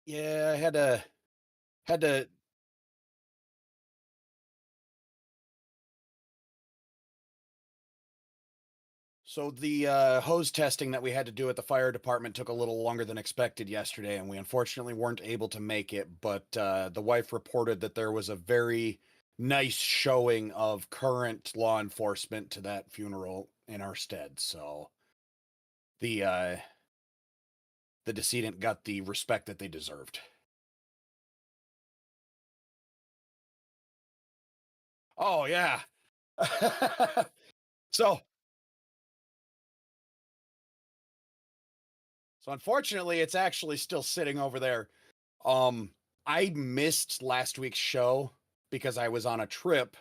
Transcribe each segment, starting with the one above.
Yeah, I had to. So the hose testing that we had to do at the fire department took a little longer than expected yesterday, and we unfortunately weren't able to make it. But the wife reported that there was a very nice showing of current law enforcement to that funeral in our stead. So the the decedent got the respect that they deserved. Oh yeah. so so unfortunately, it's actually still sitting over there. Um, I missed last week's show because I was on a trip,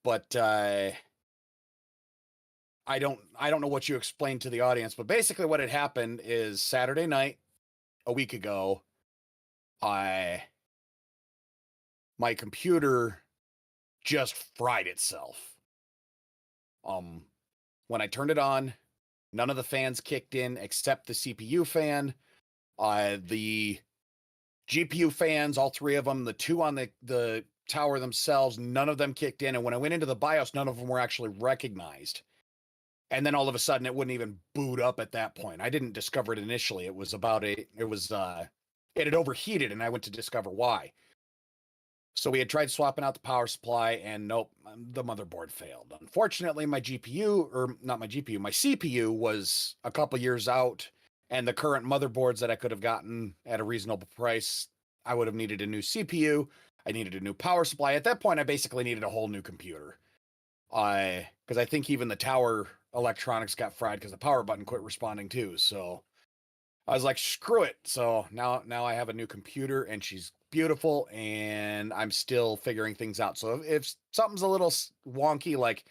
but I don't know what you explained to the audience, but basically what had happened is Saturday night a week ago, I my computer just fried itself. Um, when I turned it on, none of the fans kicked in except the CPU fan. The GPU fans, all three of them, the two on the tower themselves, none of them kicked in. And when I went into the BIOS, none of them were actually recognized. And then all of a sudden, it wouldn't even boot up at that point. I didn't discover it initially. It had overheated, and I went to discover why. So we had tried swapping out the power supply, and nope, the motherboard failed. Unfortunately, my GPU, or not my GPU, my CPU was a couple years out, and the current motherboards that I could have gotten at a reasonable price, I would have needed a new CPU. I needed a new power supply. At that point, I basically needed a whole new computer. I because I think even the tower electronics got fried because the power button quit responding too. So I was like, screw it. So now I have a new computer and she's beautiful and I'm still figuring things out. So if something's a little wonky, like,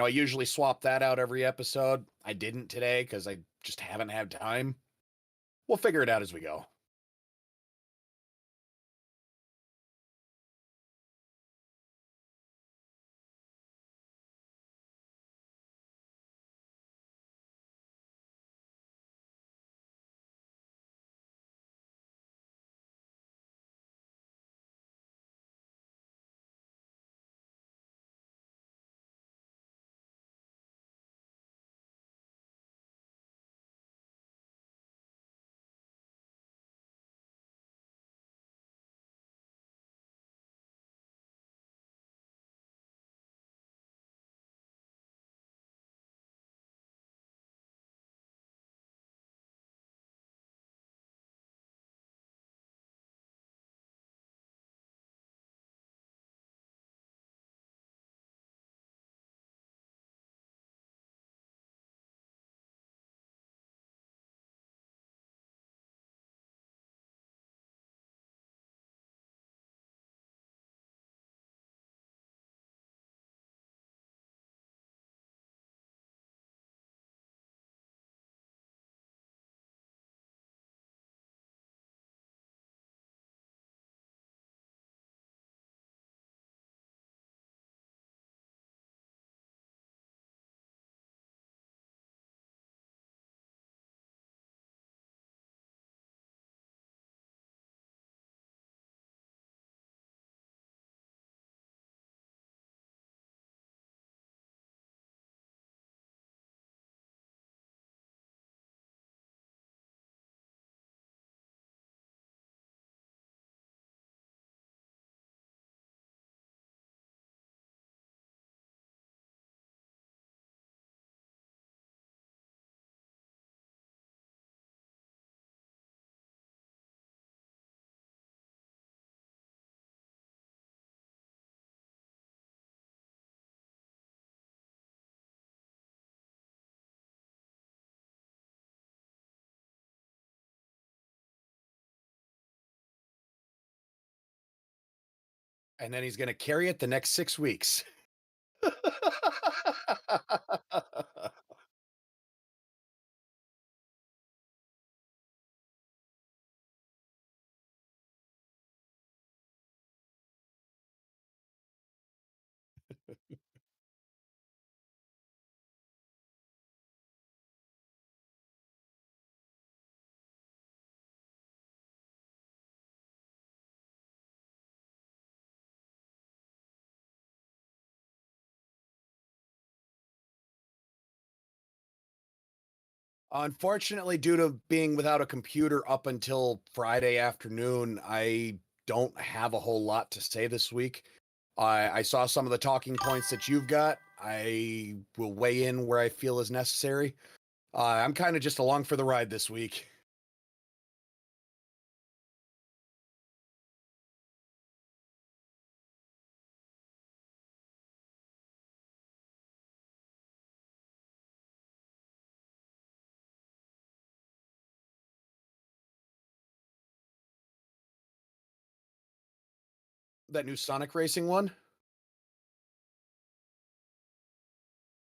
I usually swap that out every episode. I didn't today because I just haven't had time. We'll figure it out as we go. And then he's going to carry it the next 6 weeks. Unfortunately, due to being without a computer up until Friday afternoon, I don't have a whole lot to say this week. I saw some of the talking points that you've got. I will weigh in where I feel is necessary. I'm kind of just along for the ride this week. That new Sonic Racing one?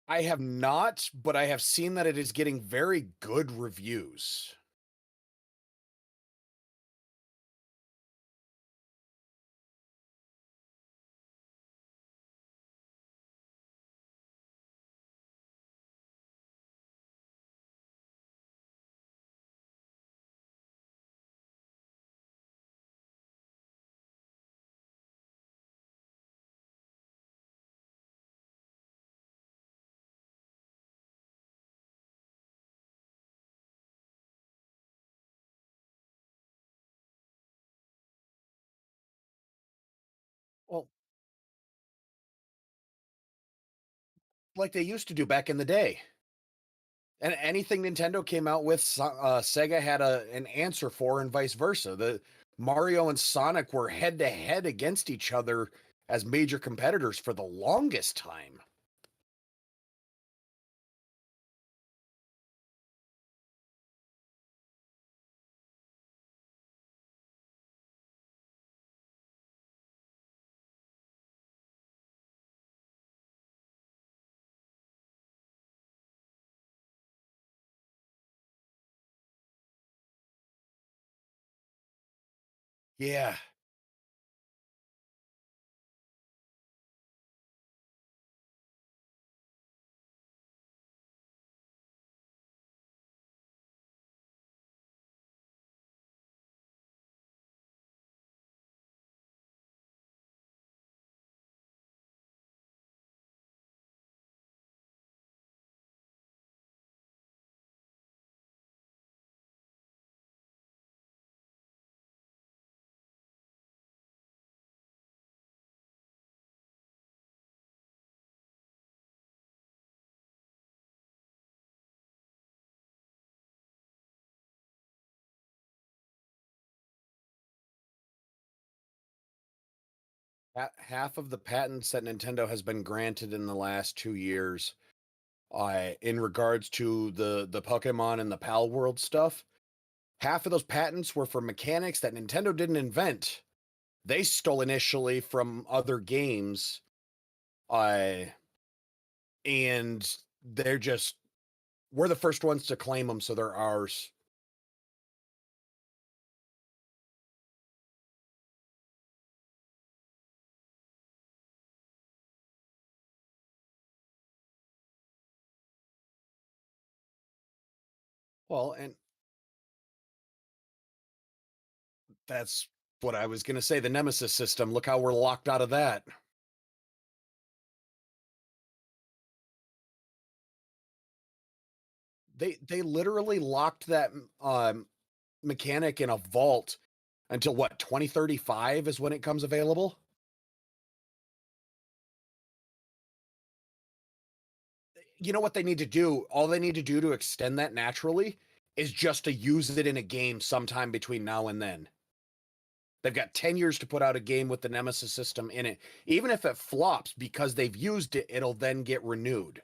I have not, but I have seen that it is getting very good reviews. Well, like they used to do back in the day. And anything Nintendo came out with, Sega had an answer for, and vice versa. The Mario and Sonic were head to head against each other as major competitors for the longest time. Yeah, half of the patents that Nintendo has been granted in the last 2 years, in regards to the Pokemon and the Pal World stuff, half of those patents were for mechanics that Nintendo didn't invent. They stole initially from other games, uh, and they're just we're the first ones to claim them, so they're ours. Well, and that's what I was going to say. The Nemesis system. Look how we're locked out of that. They literally locked that mechanic in a vault until what 2035 is when it comes available. You know what they need to do? All they need to do to extend that naturally is just to use it in a game sometime between now and then. They've got 10 years to put out a game with the Nemesis system in it. Even if it flops because they've used it, it'll then get renewed.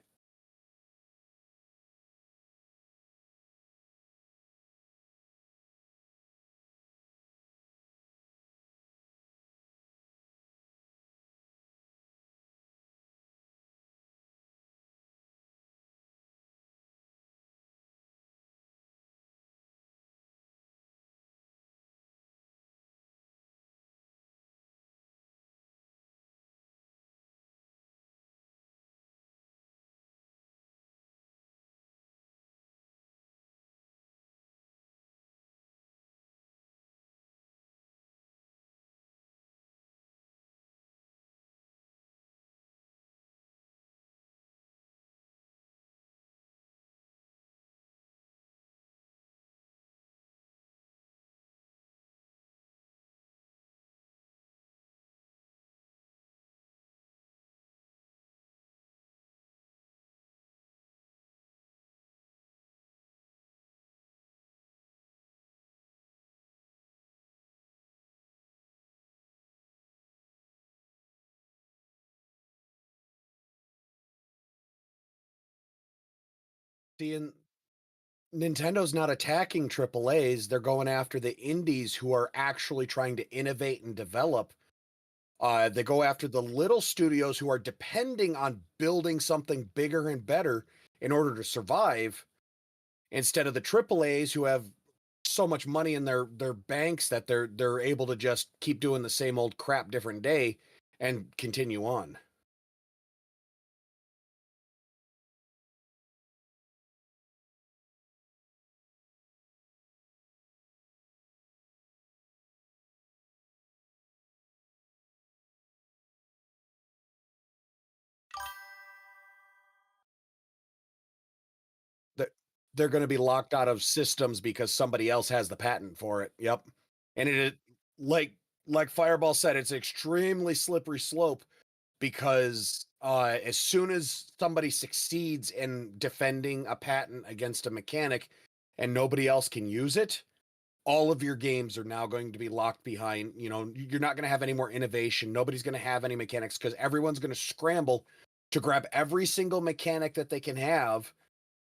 See, and Nintendo's not attacking triple A's, they're going after the indies who are actually trying to innovate and develop. They go after the little studios who are depending on building something bigger and better in order to survive, instead of the triple A's who have so much money in their banks that they're able to just keep doing the same old crap different day and continue on. That they're going to be locked out of systems because somebody else has the patent for it. Yep. And like like Fireball said, it's extremely slippery slope because as soon as somebody succeeds in defending a patent against a mechanic and nobody else can use it, all of your games are now going to be locked behind. You know, you're not going to have any more innovation. Nobody's going to have any mechanics because everyone's going to scramble to grab every single mechanic that they can have.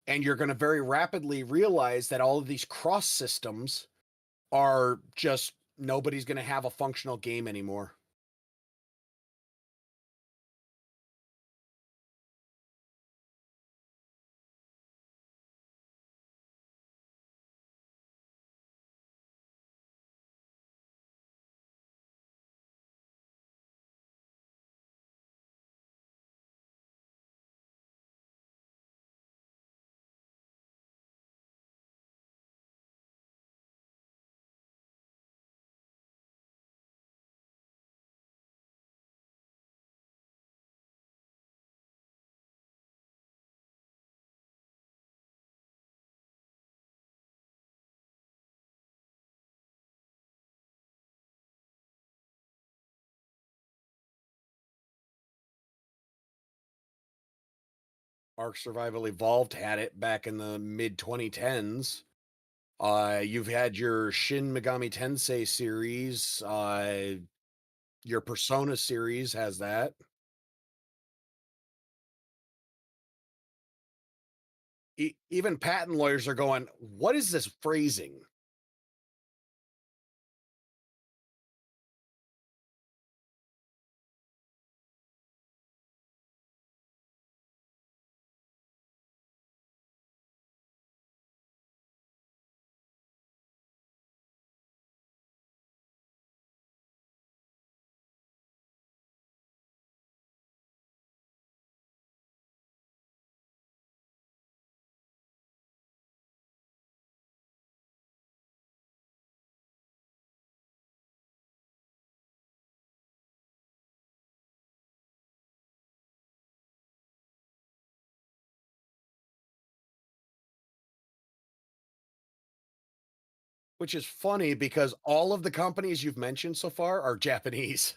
And you're going to very rapidly realize that all of these cross systems are just nobody's going to have a functional game anymore. Ark Survival Evolved had it back in the mid 2010s. You've had your Shin Megami Tensei series. Your Persona series has that. Even patent lawyers are going, "What is this phrasing?" Which is funny because all of the companies you've mentioned so far are Japanese.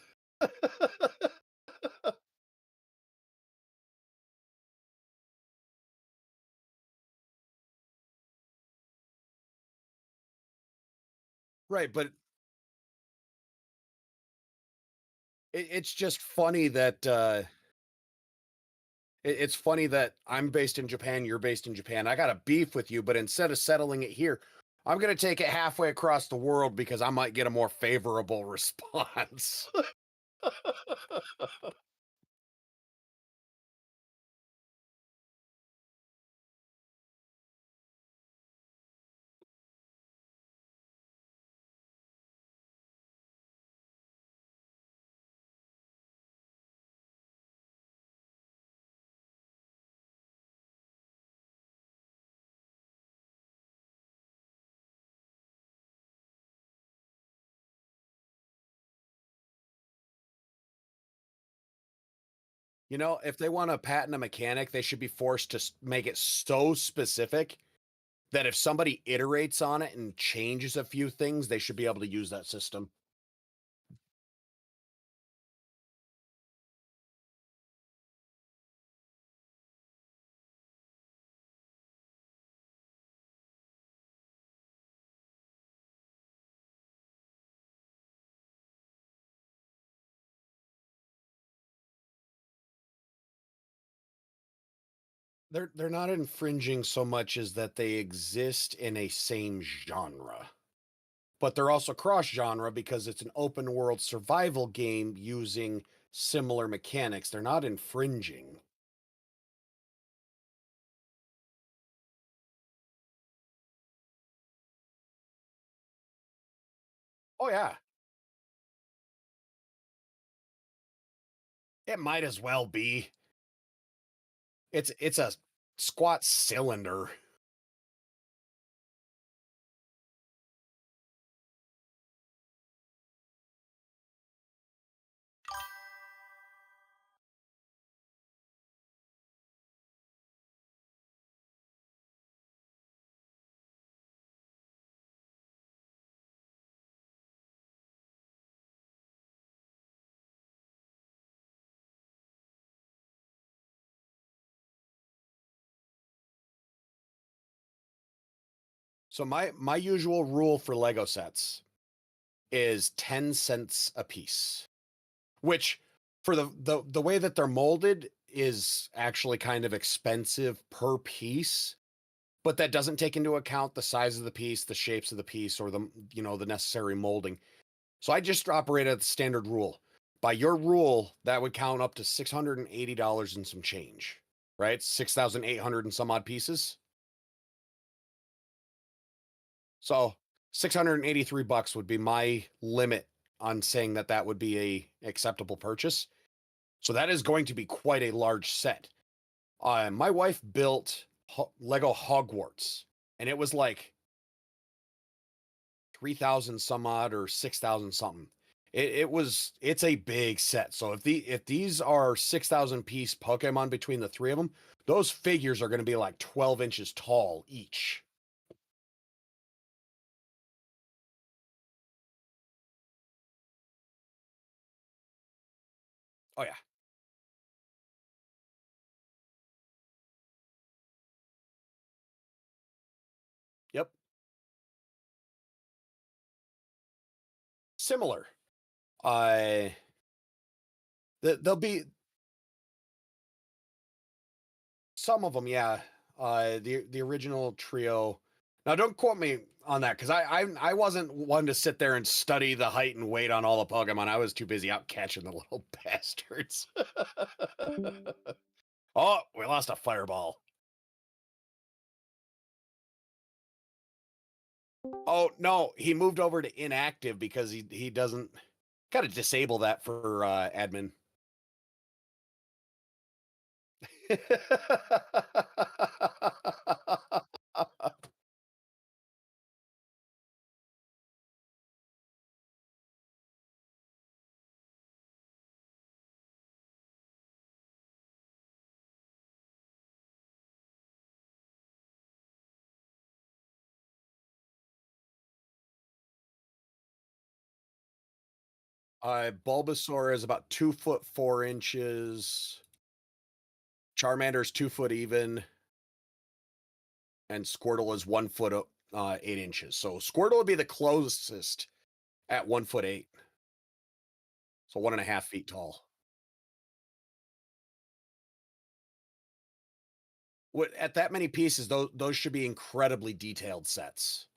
Right, but it's just funny that it's funny that I'm based in Japan, you're based in Japan. I got a beef with you, but instead of settling it here, I'm going to take it halfway across the world because I might get a more favorable response. You know, if they want to patent a mechanic, they should be forced to make it so specific that if somebody iterates on it and changes a few things, they should be able to use that system. They're not infringing so much as that they exist in a same genre. But they're also cross genre because it's an open world survival game using similar mechanics. They're not infringing. Oh yeah, it might as well be. It's a squat cylinder. So my usual rule for Lego sets is 10 cents a piece, which for the way that they're molded is actually kind of expensive per piece, but that doesn't take into account the size of the piece, the shapes of the piece, or the necessary molding. So I just operate at the standard rule. By your rule, that would count up to $680 and some change, right? 6,800 and some odd pieces. So 683 bucks would be my limit on saying that that would be a acceptable purchase. So that is going to be quite a large set. My wife built Lego Hogwarts, and it was like 3,000 some odd or 6,000 something. It's a big set. So if these are 6,000 piece Pokemon between the three of them, those figures are going to be like 12 inches tall each. Oh yeah. Yep. Similar. Uh there'll be some of them, yeah. The original trio. Now, don't quote me on that because I wasn't one to sit there and study the height and weight on all the Pokemon. I was too busy out catching the little bastards. Oh, we lost a fireball. Oh no, he moved over to inactive because he doesn't got to disable that for admin. Bulbasaur is about 2 foot 4 inches. Charmander's 2 foot even, and Squirtle is 1 foot 8 inches. So Squirtle would be the closest at 1 foot eight, so 1.5 feet tall. What at that many pieces, those should be incredibly detailed sets.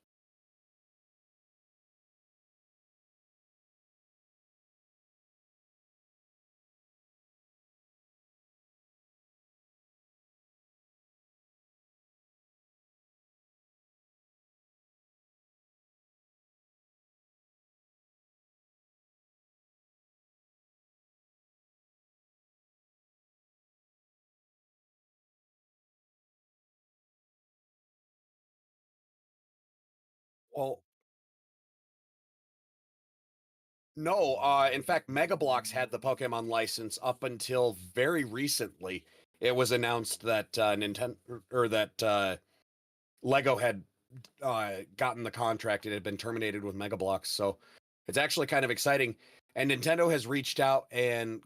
Well, no, in fact, Mega Bloks had the Pokemon license up until very recently. It was announced that Nintendo or that Lego had gotten the contract. It had been terminated with Mega Bloks, so it's actually kind of exciting. And Nintendo has reached out and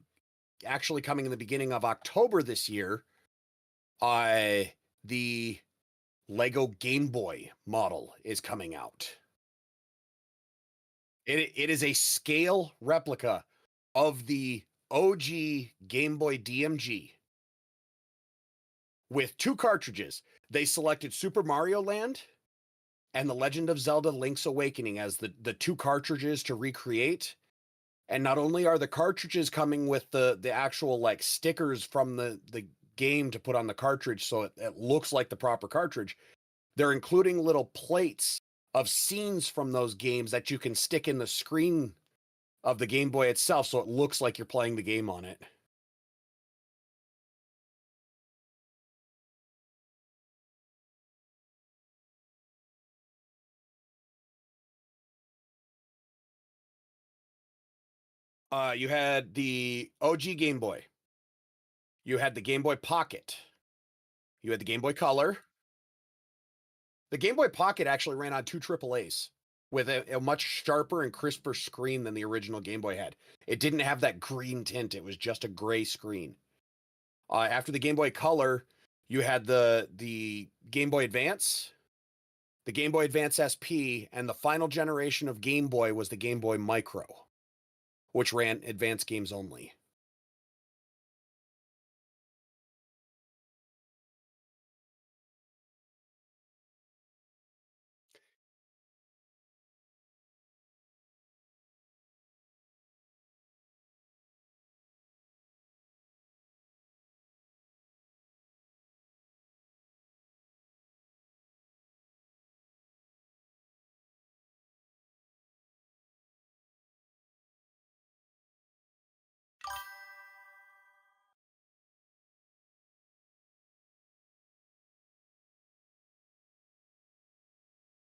actually coming in the beginning of October this year, uh, the Lego Game Boy model is coming out. It is a scale replica of the OG Game Boy DMG with two cartridges. They selected Super Mario Land and The Legend of Zelda Link's Awakening as the two cartridges to recreate. And not only are the cartridges coming with the actual like stickers from the game to put on the cartridge so it looks like the proper cartridge, they're including little plates of scenes from those games that you can stick in the screen of the Game Boy itself so it looks like you're playing the game on it. You had the OG Game Boy. You had the Game Boy Pocket. You had the Game Boy Color. The Game Boy Pocket actually ran on two AAAs with a much sharper and crisper screen than the original Game Boy had. It didn't have that green tint. It was just a gray screen. After the Game Boy Color, you had the Game Boy Advance, the Game Boy Advance SP, and the final generation of Game Boy was the Game Boy Micro, which ran advanced games only.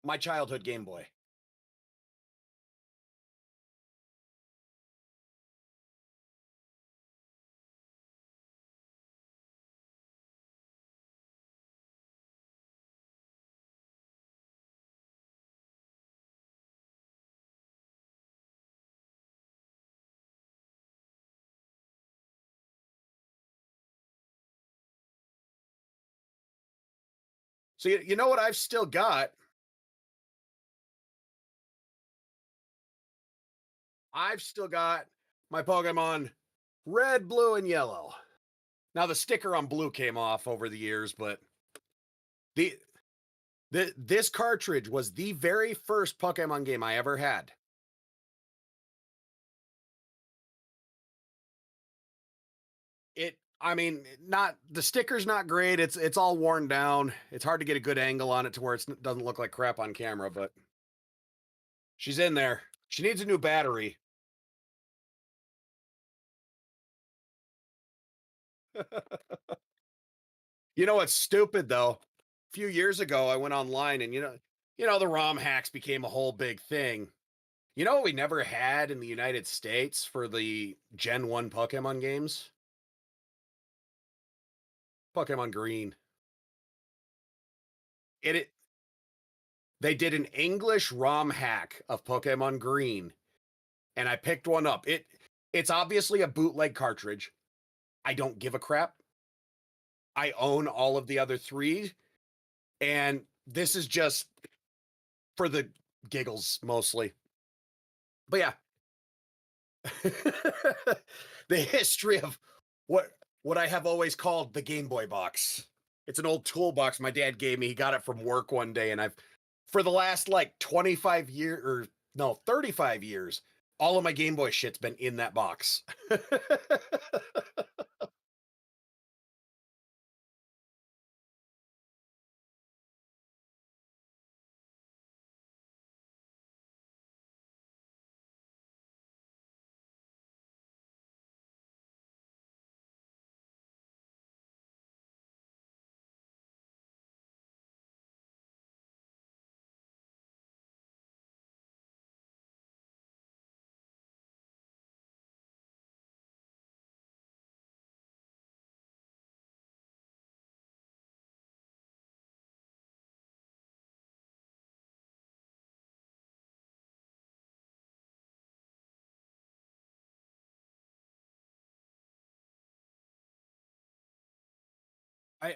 My childhood Game Boy. So you know what I've still got? I've still got my Pokemon Red, Blue, and Yellow. Now the sticker on blue came off over the years, but the this cartridge was the very first Pokemon game I ever had. I mean, not the sticker's not great. It's all worn down. It's hard to get a good angle on it to where it doesn't look like crap on camera, but she's in there. She needs a new battery. You know what's stupid though? A few years ago, I went online and the ROM hacks became a whole big thing. You know what we never had in the United States for the Gen 1 Pokemon games? Pokemon Green. It They did an English ROM hack of Pokemon Green, and I picked one up. It's obviously a bootleg cartridge. I don't give a crap. I own all of the other three, and this is just for the giggles mostly. But yeah, the history of what what I have always called the Game Boy box. It's an old toolbox my dad gave me. He got it from work one day, and I've for the last like 25 years or no 35 years, all of my Game Boy shit's been in that box. I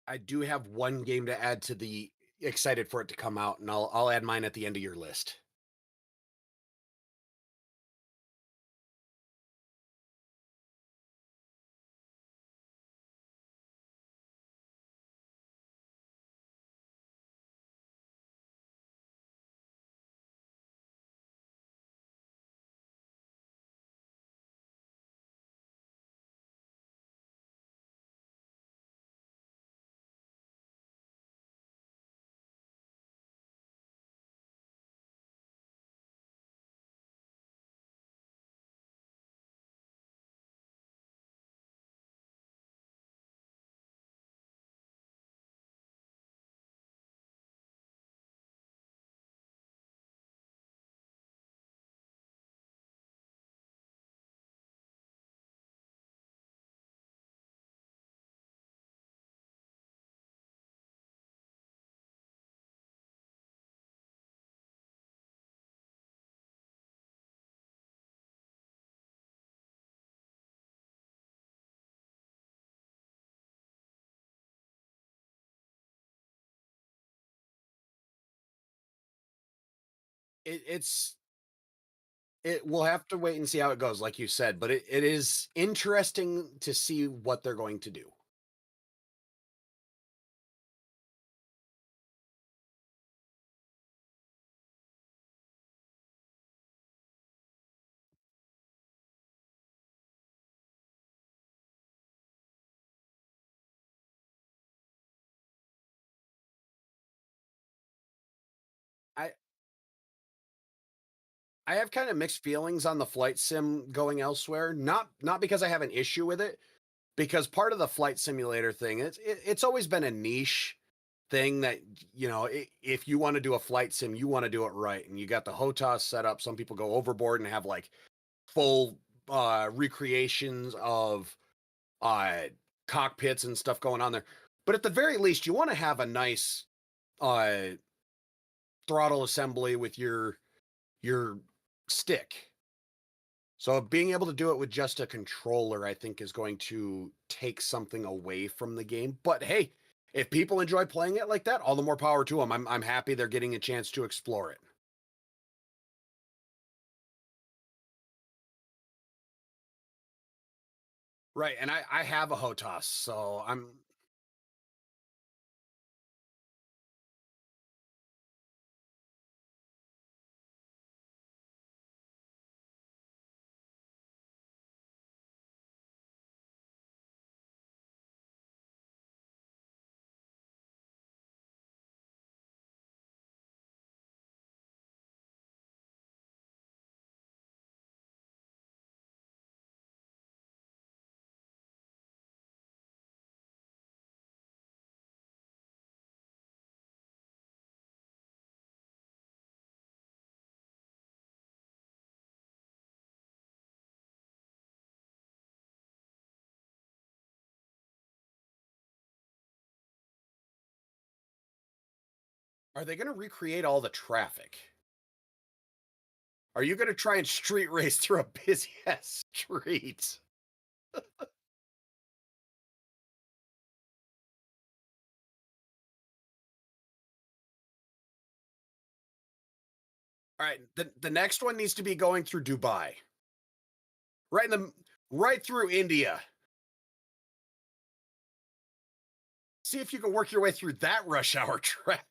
I do have one game to add to the excited for it to come out, and I'll add mine at the end of your list. it's it we'll have to wait and see how it goes, like you said, but it is interesting to see what they're going to do. I I have kind of mixed feelings on the flight sim going elsewhere. Not because I have an issue with it, because part of the flight simulator thing, it's always been a niche thing that if you want to do a flight sim, you want to do it right, and you got the HOTAS set up. Some people go overboard and have like full recreations of uh cockpits and stuff going on there. But at the very least, you want to have a nice uh throttle assembly with your stick. So being able to do it with just a controller, I think, is going to take something away from the game. But hey, if people enjoy playing it like that, all the more power to them. I'm happy they're getting a chance to explore it. Right, and I have a HOTAS, so I'm Are they going to recreate all the traffic? Are you going to try and street race through a busy ass street? All right, the next one needs to be going through Dubai. Right in the right through India. See if you can work your way through that rush hour traffic.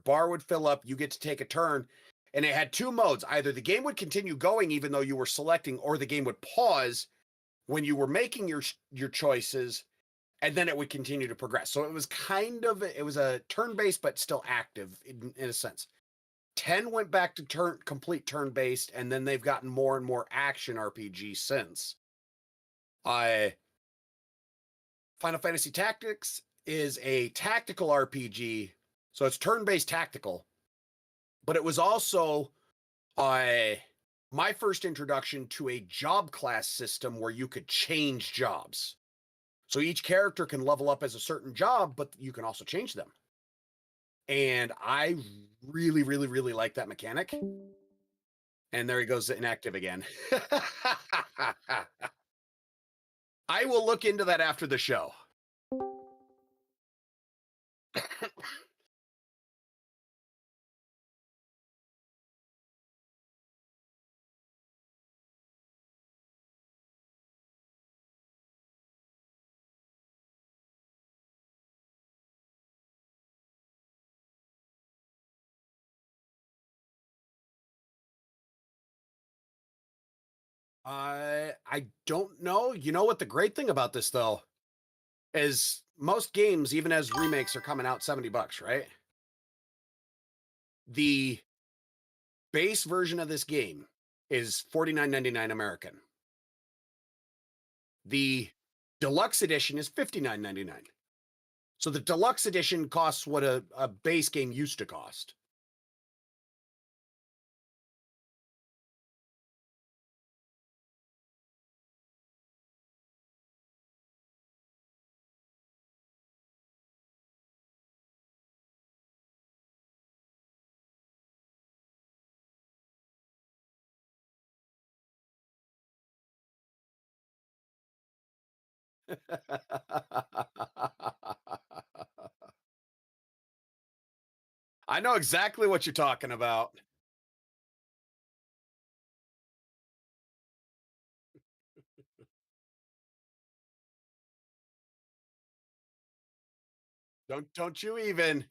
Bar would fill up, you get to take a turn, and it had two modes. Either the game would continue going even though you were selecting, or the game would pause when you were making your choices, and then it would continue to progress. So it was it was a turn-based but still active in a sense. 10 went back to complete turn-based, and then they've gotten more and more action RPG since. I Final Fantasy Tactics is a tactical RPG, so it's turn-based tactical, but it was also uh, my first introduction to a job class system where you could change jobs. So each character can level up as a certain job, but you can also change them. And I really, really, really like that mechanic. And there he goes inactive again. I will look into that after the show. I don't know. You know what the great thing about this though is most games, even as remakes, are coming out $70, right? The base version of this game is 49.99 American. The deluxe edition is 59.99. So the deluxe edition costs what a base game used to cost. I know exactly what you're talking about. Don't you even.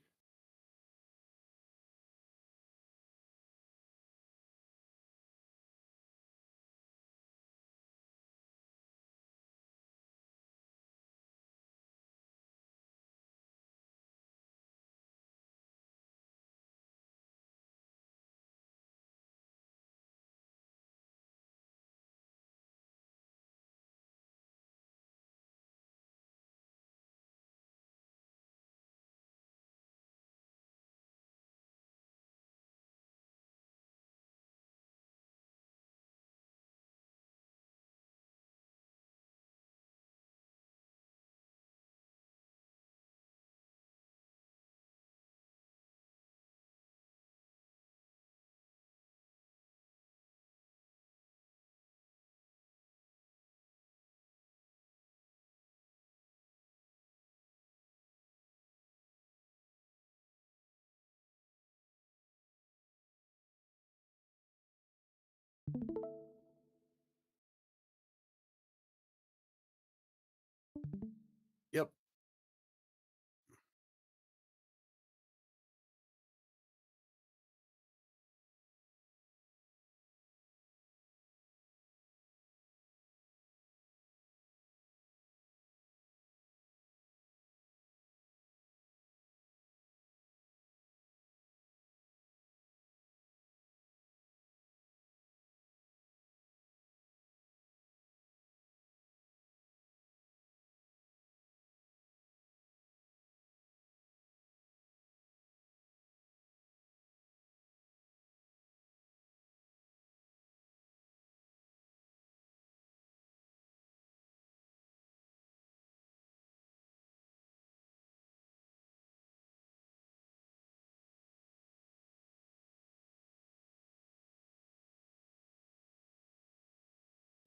Yep.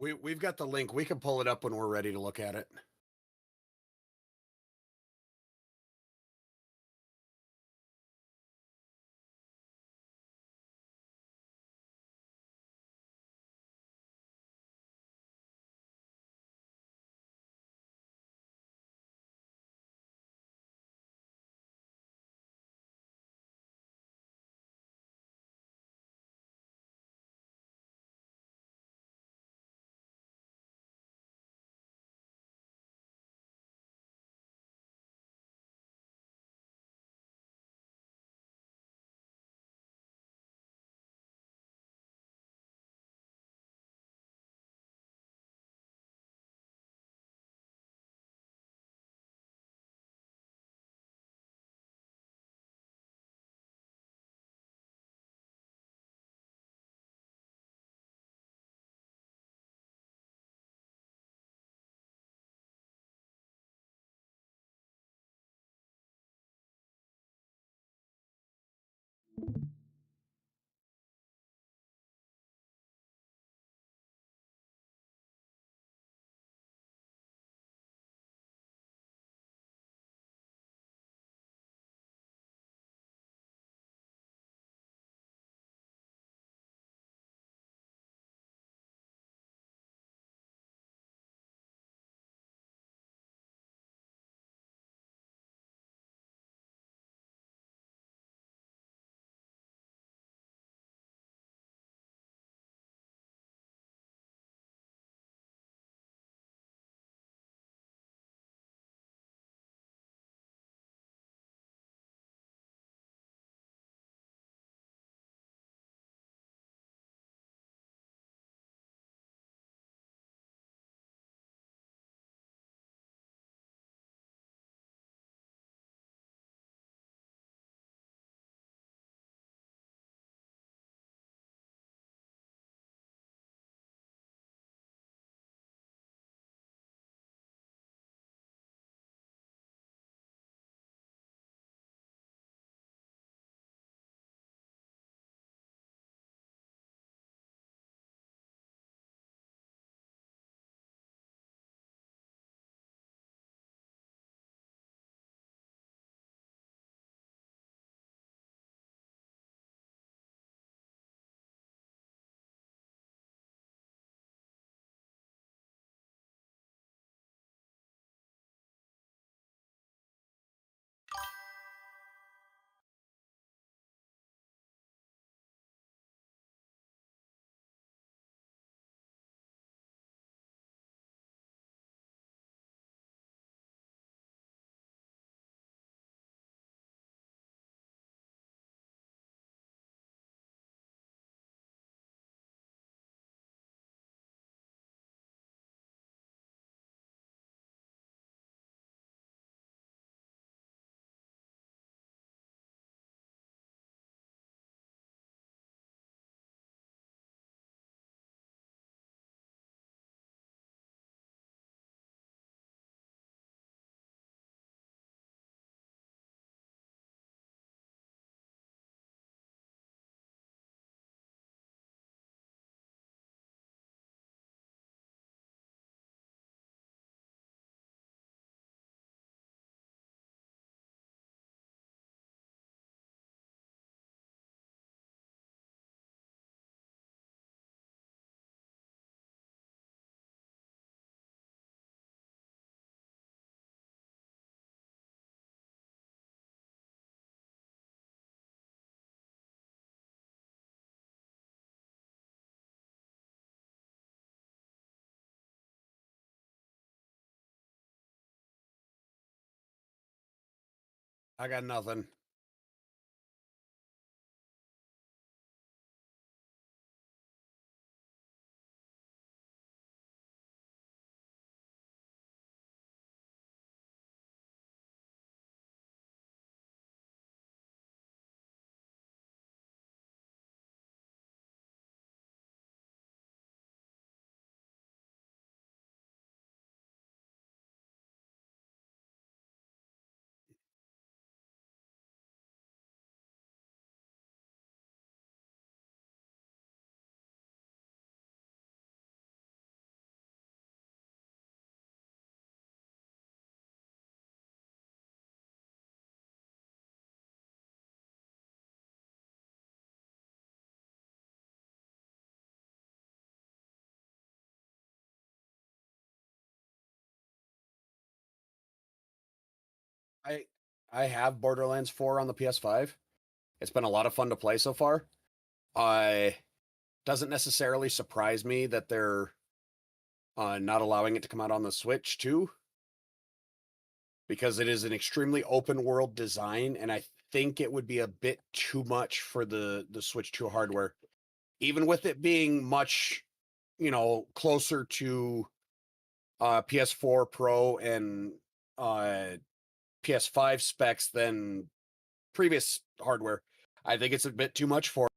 We've got the link. We can pull it up when we're ready to look at it. I got nothing. I I have Borderlands 4 on the PS5. It's been a lot of fun to play so far. I doesn't necessarily surprise me that they're not allowing it to come out on the Switch too, because it is an extremely open world design, and I think it would be a bit too much for the Switch 2 hardware, even with it being much, closer to PS4 Pro and uh, PS5 specs than previous hardware. I think it's a bit too much for.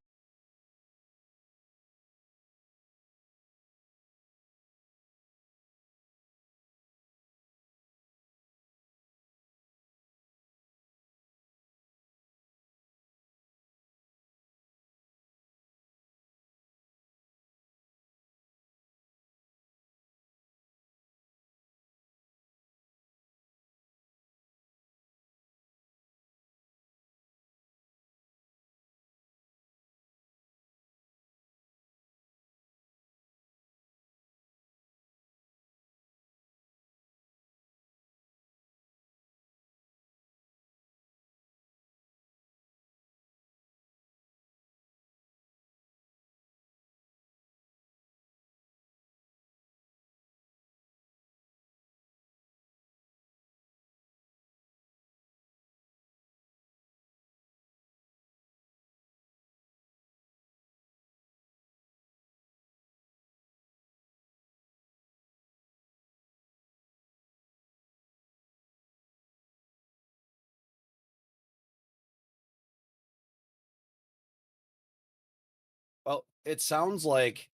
Well, it sounds like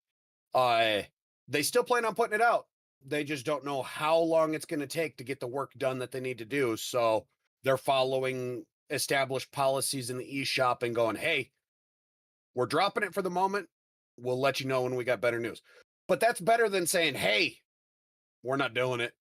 uh they still plan on putting it out. They just don't know how long it's going to take to get the work done that they need to do. So they're following established policies in the eShop and going, "Hey, we're dropping it for the moment. We'll let you know when we got better news." But that's better than saying, "Hey, we're not doing it."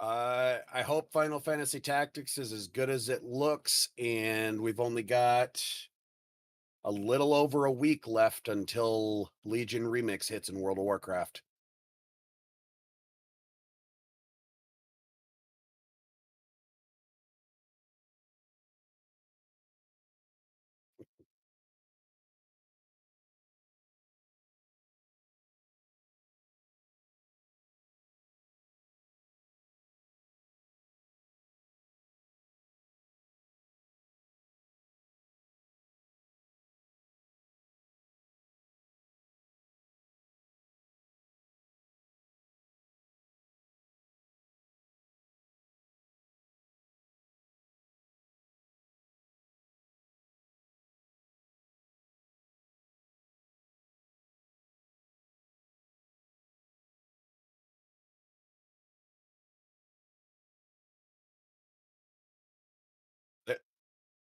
I hope Final Fantasy Tactics is as good as it looks, and we've only got a little over a week left until Legion Remix hits in World of Warcraft.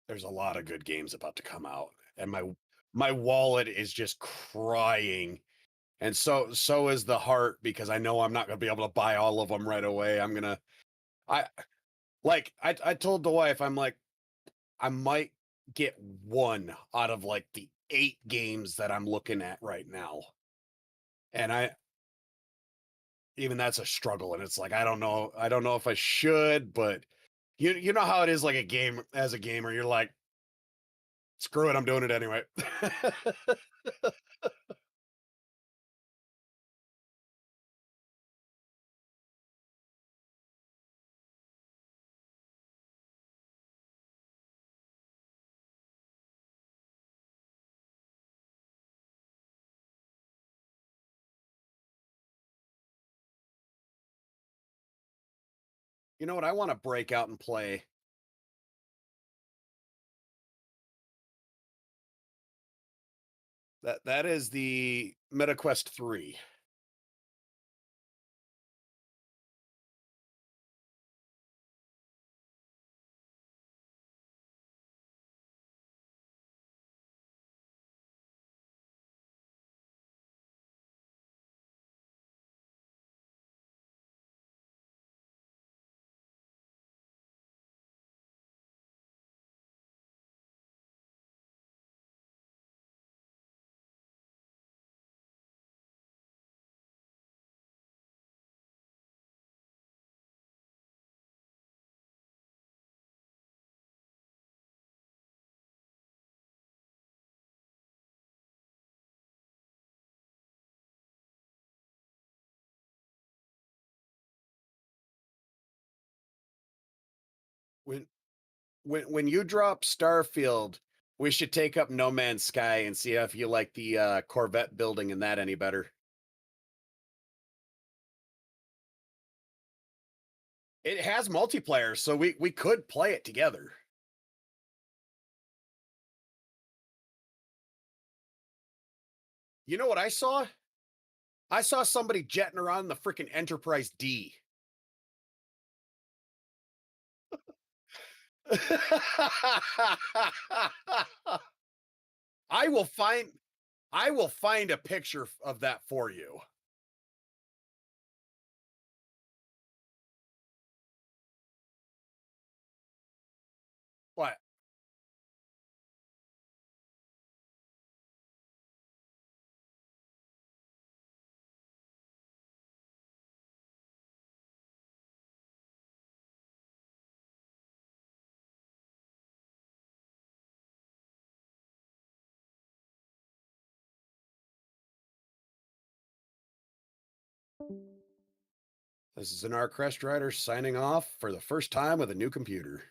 There's a lot of good games about to come out, and my wallet is just crying. And so is the heart because I know I'm not going to be able to buy all of them right away. I I told the wife, I'm like, I might get one out of like the 8 games that I'm looking at right now. And I even that's a struggle. And it's like, I don't know if I should, but you know how it is like a game as a gamer, you're like, screw it, I'm doing it anyway. You know what? I want to break out and play. That is the MetaQuest 3. When when you drop Starfield, we should take up No Man's Sky and see if you like the Corvette building in that any better. It has multiplayer, so we could play it together. You know what I saw? I saw somebody jetting around the freaking Enterprise D. I will find I will find a picture of that for you. What? This is an R Crest Rider signing off for the first time with a new computer.